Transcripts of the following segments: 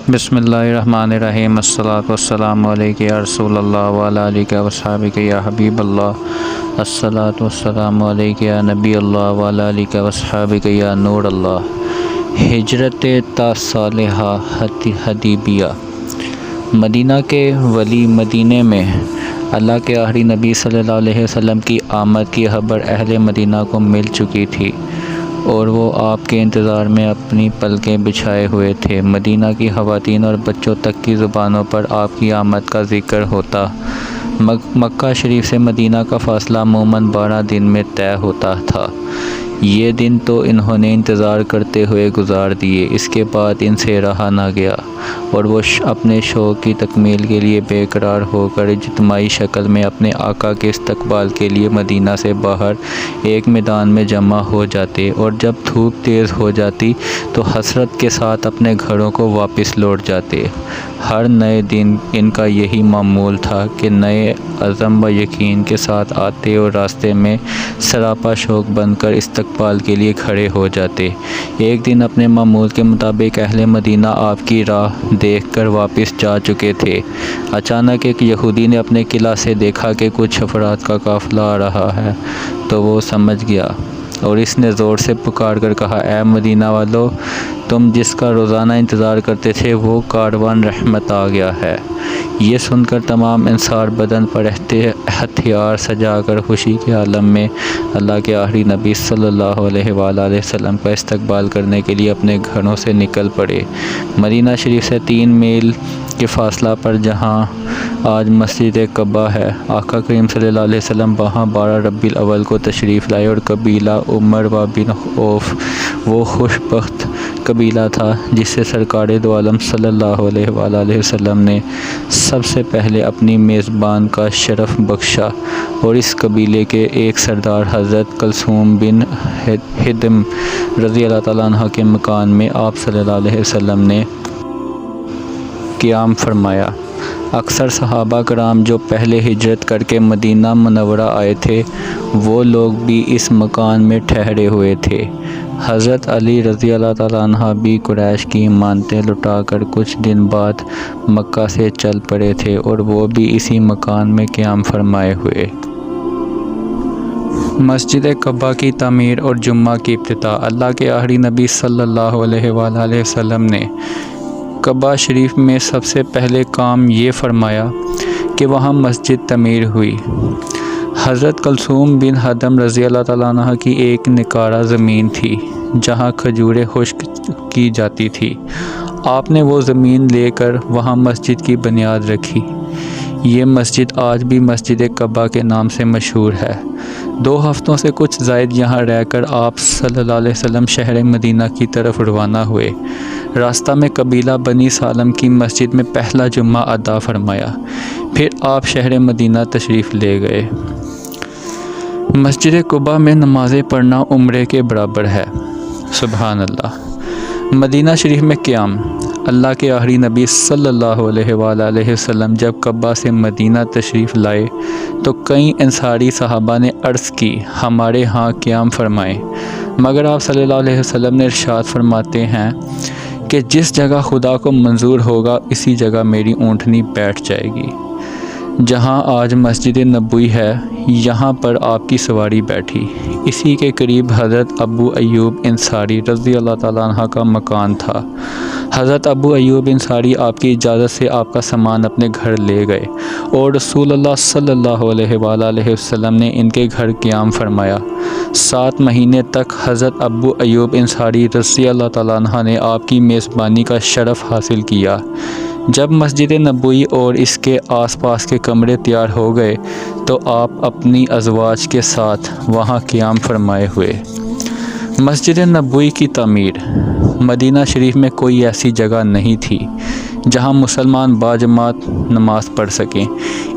بسم اللہ الرحمن الرحیم الصلاۃ والسلام علیک یا رسول اللہ وعلی آلک وصحبک یا حبیب اللہ الصلاۃ والسلام علیک یا نبی اللہ وعلی آلک وصحبک یا نور اللہ۔ ہجرت تا صالحہ حدیبیہ۔ مدینہ کے ولی مدینے میں اللہ کے آخری نبی صلی اللہ علیہ وسلم کی آمد کی خبر اہل مدینہ کو مل چکی تھی اور وہ آپ کے انتظار میں اپنی پلکیں بچھائے ہوئے تھے۔ مدینہ کی خواتین اور بچوں تک کی زبانوں پر آپ کی آمد کا ذکر ہوتا۔ مکہ شریف سے مدینہ کا فاصلہ عموماً 12 دن میں طے ہوتا تھا۔ یہ دن تو انہوں نے انتظار کرتے ہوئے گزار دیے، اس کے بعد ان سے رہا نہ گیا اور وہ اپنے شوق کی تکمیل کے لیے بے قرار ہو کر اجتماعی شکل میں اپنے آقا کے استقبال کے لیے مدینہ سے باہر ایک میدان میں جمع ہو جاتے، اور جب دھوپ تیز ہو جاتی تو حسرت کے ساتھ اپنے گھروں کو واپس لوٹ جاتے۔ ہر نئے دن ان کا یہی معمول تھا کہ نئے عزم و یقین کے ساتھ آتے اور راستے میں سراپا شوق بن کر استقبال کے لیے کھڑے ہو جاتے۔ ایک دن اپنے معمول کے مطابق اہل مدینہ آپ کی راہ دیکھ کر واپس جا چکے تھے۔ اچانک ایک یہودی نے اپنے قلعہ سے دیکھا کہ کچھ افراد کا قافلہ آ رہا ہے تو وہ سمجھ گیا اور اس نے زور سے پکار کر کہا، اے مدینہ والو، تم جس کا روزانہ انتظار کرتے تھے وہ کاروان رحمت آ گیا ہے۔ یہ سن کر تمام انصار بدن پر ہتھیار سجا کر خوشی کے عالم میں اللہ کے آخری نبی صلی اللہ علیہ وآلہ وسلم کا استقبال کرنے کے لیے اپنے گھروں سے نکل پڑے۔ مدینہ شریف سے 3 میل کے فاصلہ پر جہاں آج مسجد قباء ہے، آقا کریم صلی اللہ علیہ وسلم وہاں 12 ربیع الاول کو تشریف لائے اور قبیلہ عمرو بن عوف وہ خوش بخت قبیلہ تھا جس سے سرکار دو عالم صلی اللہ علیہ وآلہ وسلم نے سب سے پہلے اپنی میزبان کا شرف بخشا، اور اس قبیلے کے ایک سردار حضرت کلثوم بن ہدم رضی اللہ تعالیٰ عنہ کے مکان میں آپ صلی اللہ علیہ وسلم نے قیام فرمایا۔ اکثر صحابہ کرام جو پہلے ہجرت کر کے مدینہ منورہ آئے تھے وہ لوگ بھی اس مکان میں ٹھہرے ہوئے تھے۔ حضرت علی رضی اللہ تعالیٰ عنہ بھی قریش کی امانتیں لٹا کر کچھ دن بعد مکہ سے چل پڑے تھے اور وہ بھی اسی مکان میں قیام فرمائے ہوئے۔ مسجد قباء کی تعمیر اور جمعہ کی افتتاح۔ اللہ کے آخری نبی صلی اللہ علیہ وآلہ وسلم نے قباء شریف میں سب سے پہلے کام یہ فرمایا کہ وہاں مسجد تعمیر ہوئی۔ حضرت کلثوم بن ہدم رضی اللہ تعالیٰ عنہ کی ایک نکارہ زمین تھی جہاں کھجوریں خشک کی جاتی تھی۔ آپ نے وہ زمین لے کر وہاں مسجد کی بنیاد رکھی۔ یہ مسجد آج بھی مسجد قباء کے نام سے مشہور ہے۔ 2 ہفتوں سے کچھ زائد یہاں رہ کر آپ صلی اللہ علیہ وسلم شہر مدینہ کی طرف روانہ ہوئے۔ راستہ میں قبیلہ بنی سالم کی مسجد میں پہلا جمعہ ادا فرمایا، پھر آپ شہر مدینہ تشریف لے گئے۔ مسجد قباء میں نمازیں پڑھنا عمرے کے برابر ہے۔ سبحان اللہ۔ مدینہ شریف میں قیام۔ اللہ کے آخری نبی صلی اللہ علیہ وآلہ وسلم جب قباء سے مدینہ تشریف لائے تو کئی انصاری صحابہ نے عرض کی، ہمارے ہاں قیام فرمائیں، مگر آپ صلی اللہ علیہ وسلم نے ارشاد فرماتے ہیں کہ جس جگہ خدا کو منظور ہوگا اسی جگہ میری اونٹنی بیٹھ جائے گی۔ جہاں آج مسجد نبوی ہے یہاں پر آپ کی سواری بیٹھی۔ اسی کے قریب حضرت ابو ایوب انصاری رضی اللہ تعالیٰ عنہ کا مکان تھا۔ حضرت ابو ایوب انصاری آپ کی اجازت سے آپ کا سامان اپنے گھر لے گئے اور رسول اللہ صلی اللہ علیہ وآلہ وسلم نے ان کے گھر قیام فرمایا۔ 7 مہینے تک حضرت ابو ایوب انصاری رضی اللہ تعالیٰ عنہ نے آپ کی میزبانی کا شرف حاصل کیا۔ جب مسجد نبوی اور اس کے آس پاس کے کمرے تیار ہو گئے تو آپ اپنی ازواج کے ساتھ وہاں قیام فرمائے ہوئے۔ مسجد نبوی کی تعمیر۔ مدینہ شریف میں کوئی ایسی جگہ نہیں تھی جہاں مسلمان باجماعت نماز پڑھ سکیں،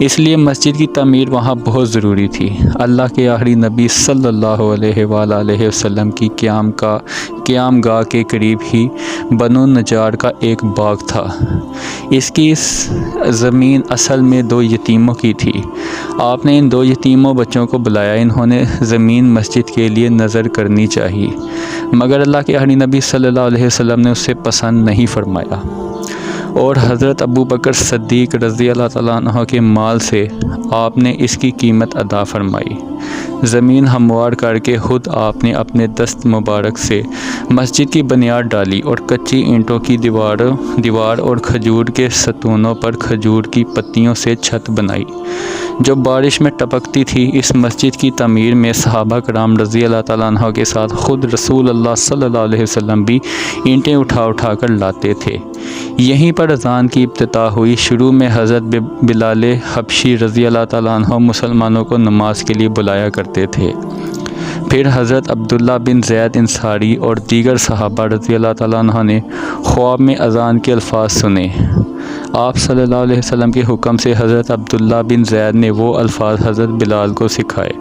اس لیے مسجد کی تعمیر وہاں بہت ضروری تھی۔ اللہ کے آخری نبی صلی اللہ علیہ وآلہ وسلم کی قیام گاہ کے قریب ہی بنو نجار کا ایک باغ تھا۔ اس کی زمین اصل میں 2 یتیموں کی تھی۔ آپ نے ان 2 یتیموں بچوں کو بلایا، انہوں نے زمین مسجد کے لیے نظر کرنی چاہیے، مگر اللہ کے آخری نبی صلی اللہ علیہ وسلم نے اسے پسند نہیں فرمایا۔ اور حضرت ابو بکر صدیق رضی اللہ تعالیٰ عنہ کے مال سے آپ نے اس کی قیمت ادا فرمائی۔ زمین ہموار کر کے خود آپ نے اپنے دست مبارک سے مسجد کی بنیاد ڈالی اور کچی اینٹوں کی دیوار اور کھجور کے ستونوں پر کھجور کی پتیوں سے چھت بنائی جو بارش میں ٹپکتی تھی۔ اس مسجد کی تعمیر میں صحابہ کرام رضی اللہ تعالیٰ عنہ کے ساتھ خود رسول اللہ صلی اللہ علیہ وسلم بھی اینٹیں اٹھا کر لاتے تھے۔ یہیں پر اذان کی ابتدا ہوئی۔ شروع میں حضرت بلال حبشی رضی اللہ تعالیٰ عنہ مسلمانوں کو نماز کے لیے بلایا کرتے تھے۔ پھر حضرت عبداللہ بن زید انصاری اور دیگر صحابہ رضی اللہ تعالیٰ عنہ نے خواب میں اذان کے الفاظ سنے۔ آپ صلی اللہ علیہ وسلم کے حکم سے حضرت عبداللہ بن زید نے وہ الفاظ حضرت بلال کو سکھائے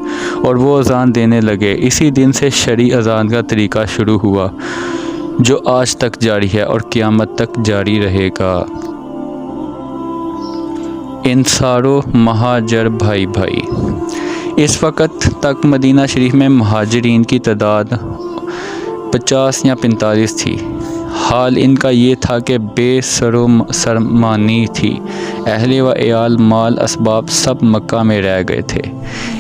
اور وہ اذان دینے لگے۔ اسی دن سے شرعی اذان کا طریقہ شروع ہوا جو آج تک جاری ہے اور قیامت تک جاری رہے گا۔ انصار و مہاجر بھائی بھائی۔ اس وقت تک مدینہ شریف میں مہاجرین کی تعداد 50 یا 45 تھی۔ حال ان کا یہ تھا کہ بے سر و سرمانی تھی۔ اہل و عیال، مال، اسباب سب مکہ میں رہ گئے تھے۔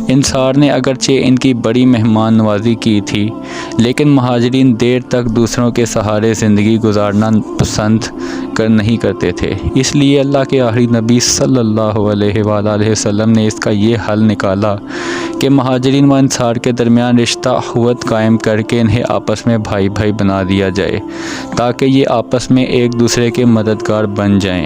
انصار نے اگرچہ ان کی بڑی مہمان نوازی کی تھی لیکن مہاجرین دیر تک دوسروں کے سہارے زندگی گزارنا پسند نہیں کرتے تھے۔ اس لیے اللہ کے آخری نبی صلی اللہ علیہ وآلہ وسلم نے اس کا یہ حل نکالا کہ مہاجرین و انصار کے درمیان رشتہ اخوت قائم کر کے انہیں آپس میں بھائی بھائی بنا دیا جائے تاکہ یہ آپس میں ایک دوسرے کے مددگار بن جائیں۔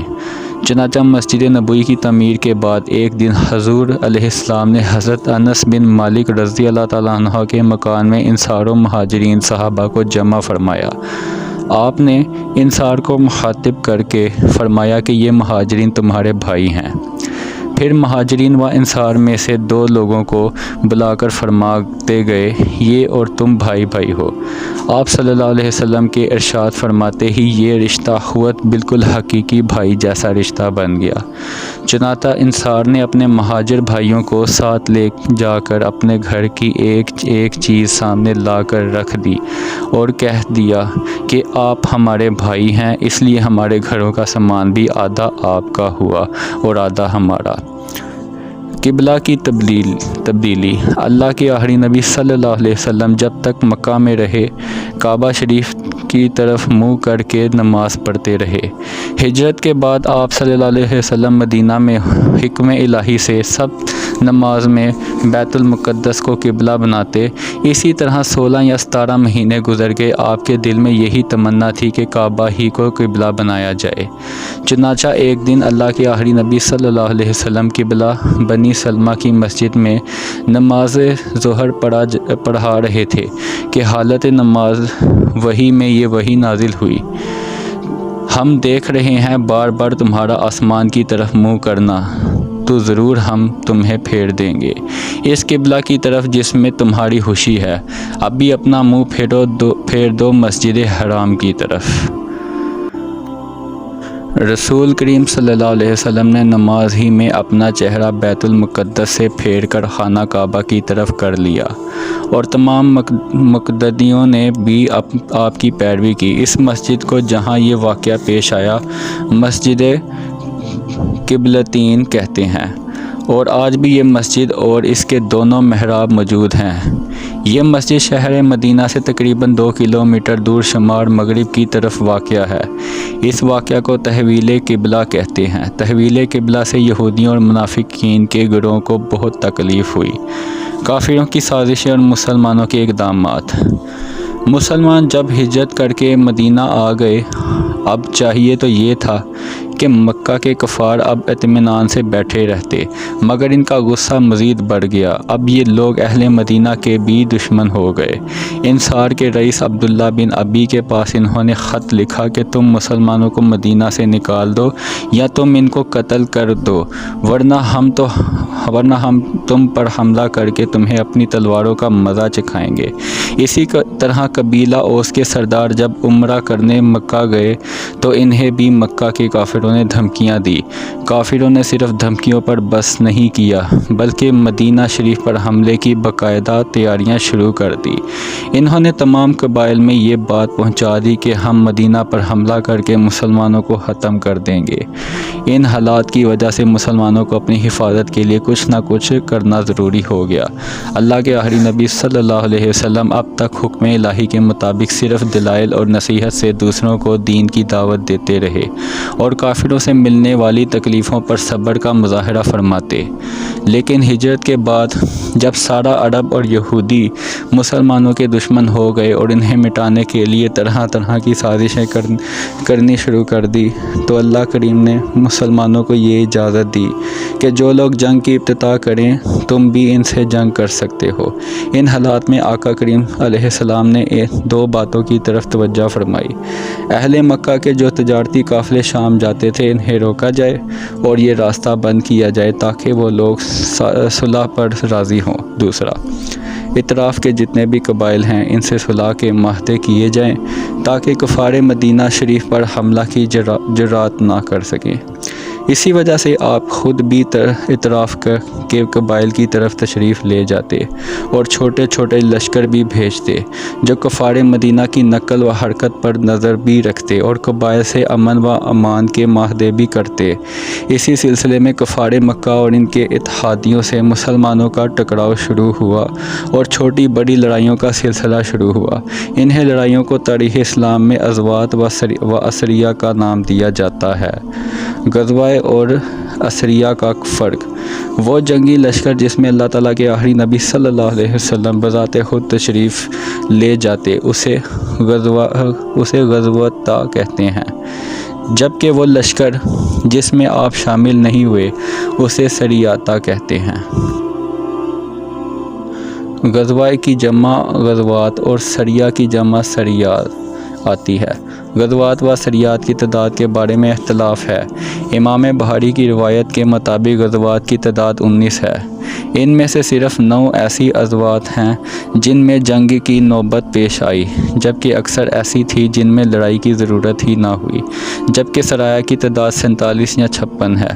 چنانچہ مسجد نبوی کی تعمیر کے بعد ایک دن حضور علیہ السلام نے حضرت انس بن مالک رضی اللہ تعالیٰ عنہ کے مکان میں انصار و مہاجرین صحابہ کو جمع فرمایا۔ آپ نے انصار کو مخاطب کر کے فرمایا کہ یہ مہاجرین تمہارے بھائی ہیں۔ پھر مہاجرین و انصار میں سے 2 لوگوں کو بلا کر فرماتے گئے یہ اور تم بھائی بھائی ہو۔ آپ صلی اللہ علیہ وسلم کے ارشاد فرماتے ہی یہ رشتہ اخوت بالکل حقیقی بھائی جیسا رشتہ بن گیا۔ چنانچہ انصار نے اپنے مہاجر بھائیوں کو ساتھ لے جا کر اپنے گھر کی ایک چیز سامنے لا کر رکھ دی اور کہہ دیا کہ آپ ہمارے بھائی ہیں، اس لیے ہمارے گھروں کا سامان بھی آدھا آپ کا ہوا اور آدھا ہمارا۔ قبلہ کی تبدیلی۔ اللہ کے آخری نبی صلی اللہ علیہ وسلم جب تک مکہ میں رہے کعبہ شریف کی طرف منہ کر کے نماز پڑھتے رہے۔ ہجرت کے بعد آپ صلی اللہ علیہ وسلم مدینہ میں حکم الہی سے سب نماز میں بیت المقدس کو قبلہ بناتے۔ اسی طرح 16 یا 17 مہینے گزر گئے۔ آپ کے دل میں یہی تمنا تھی کہ کعبہ ہی کو قبلہ بنایا جائے۔ چنانچہ ایک دن اللہ کے آخری نبی صلی اللہ علیہ وسلم قبلہ بنی سلمہ کی مسجد میں نماز ظہر پڑھا رہے تھے کہ حالت نماز وحی میں یہ وحی نازل ہوئی، ہم دیکھ رہے ہیں بار بار تمہارا آسمان کی طرف منہ کرنا، تو ضرور ہم تمہیں پھیر دیں گے اس قبلہ کی طرف جس میں تمہاری خوشی ہے۔ اب بھی اپنا منہ پھیر دو مسجد حرام کی طرف۔ رسول کریم صلی اللہ علیہ وسلم نے نماز ہی میں اپنا چہرہ بیت المقدس سے پھیر کر خانہ کعبہ کی طرف کر لیا اور تمام مقتدیوں نے بھی آپ کی پیروی کی۔ اس مسجد کو جہاں یہ واقعہ پیش آیا مسجد قبلتین کہتے ہیں اور آج بھی یہ مسجد اور اس کے دونوں محراب موجود ہیں۔ یہ مسجد شہر مدینہ سے تقریباً 2 کلومیٹر دور شمال مغرب کی طرف واقع ہے۔ اس واقعہ کو تحویل قبلہ کہتے ہیں۔ تحویل قبلہ سے یہودیوں اور منافقین کے گروہوں کو بہت تکلیف ہوئی۔ کافروں کی سازشیں اور مسلمانوں کے اقدامات۔ مسلمان جب ہجرت کر کے مدینہ آ گئے، اب چاہیے تو یہ تھا کہ مکہ کے کفار اب اطمینان سے بیٹھے رہتے، مگر ان کا غصہ مزید بڑھ گیا۔ اب یہ لوگ اہل مدینہ کے بھی دشمن ہو گئے۔ انصار کے رئیس عبداللہ بن ابی کے پاس انہوں نے خط لکھا کہ تم مسلمانوں کو مدینہ سے نکال دو یا تم ان کو قتل کر دو، ورنہ ہم تم پر حملہ کر کے تمہیں اپنی تلواروں کا مزہ چکھائیں گے۔ اسی طرح قبیلہ اوس کے سردار جب عمرہ کرنے مکہ گئے تو انہیں بھی مکہ کے کافروں نے دھمکیاں دی۔ کافروں نے صرف دھمکیوں پر بس نہیں کیا بلکہ مدینہ شریف پر حملے کی باقاعدہ تیاریاں شروع کر دی۔ انہوں نے تمام قبائل میں یہ بات پہنچا دی کہ ہم مدینہ پر حملہ کر کے مسلمانوں کو ختم کر دیں گے۔ ان حالات کی وجہ سے مسلمانوں کو اپنی حفاظت کے لیے کچھ نہ کچھ کرنا ضروری ہو گیا۔ اللہ کے آخری نبی صلی اللہ علیہ وسلم اب تک حکم الہی کے مطابق صرف دلائل اور نصیحت سے دوسروں کو دین کی دعوت دیتے رہے اور کافروں سے ملنے والی تکلیفوں پر صبر کا مظاہرہ فرماتے۔ لیکن ہجرت کے بعد جب سارا عرب اور یہودی مسلمانوں کے دشمن ہو گئے اور انہیں مٹانے کے لیے طرح طرح کی سازشیں کرنی شروع کر دی تو اللہ کریم نے مسلمانوں کو یہ اجازت دی کہ جو لوگ جنگ کی ابتدا کریں تم بھی ان سے جنگ کر سکتے ہو۔ ان حالات میں آقا کریم علیہ السلام نے دو باتوں کی طرف توجہ فرمائی۔ اہل مکہ کے جو تجارتی قافلے شام جاتے تھے انہیں روکا جائے اور یہ راستہ بند کیا جائے تاکہ وہ لوگ صلح پر راضی ہوں۔ دوسرا، اطراف کے جتنے بھی قبائل ہیں ان سے صلح کے معاہدے کیے جائیں تاکہ کفار مدینہ شریف پر حملہ کی جرات نہ کر سکیں۔ اسی وجہ سے آپ خود بھی اطراف کے قبائل کی طرف تشریف لے جاتے اور چھوٹے چھوٹے لشکر بھی بھیجتے جو کفار مدینہ کی نقل و حرکت پر نظر بھی رکھتے اور قبائل سے امن و امان کے معاہدے بھی کرتے۔ اسی سلسلے میں کفار مکہ اور ان کے اتحادیوں سے مسلمانوں کا ٹکراؤ شروع ہوا اور چھوٹی بڑی لڑائیوں کا سلسلہ شروع ہوا۔ انہیں لڑائیوں کو تاریخ اسلام میں غزوات و اسریہ کا نام دیا جاتا ہے۔ غزوہ اور اسریہ کا فرق: وہ جنگی لشکر جس میں اللہ تعالیٰ کے آخری نبی صلی اللہ علیہ وسلم بذات خود تشریف لے جاتے اسے غزوۃ کہتے ہیں، جبکہ وہ لشکر جس میں آپ شامل نہیں ہوئے اسے سریات کہتے ہیں۔ غزوہ کی جمع غزوات اور سریہ کی جمع سریات آتی ہے۔ غزوات و سریات کی تعداد کے بارے میں اختلاف ہے۔ امام بخاری کی روایت کے مطابق غزوات کی تعداد 19 ہے۔ ان میں سے صرف 9 ایسی غزوات ہیں جن میں جنگ کی نوبت پیش آئی، جبکہ اکثر ایسی تھی جن میں لڑائی کی ضرورت ہی نہ ہوئی، جبکہ سرایا کی تعداد 47 یا 56 ہے۔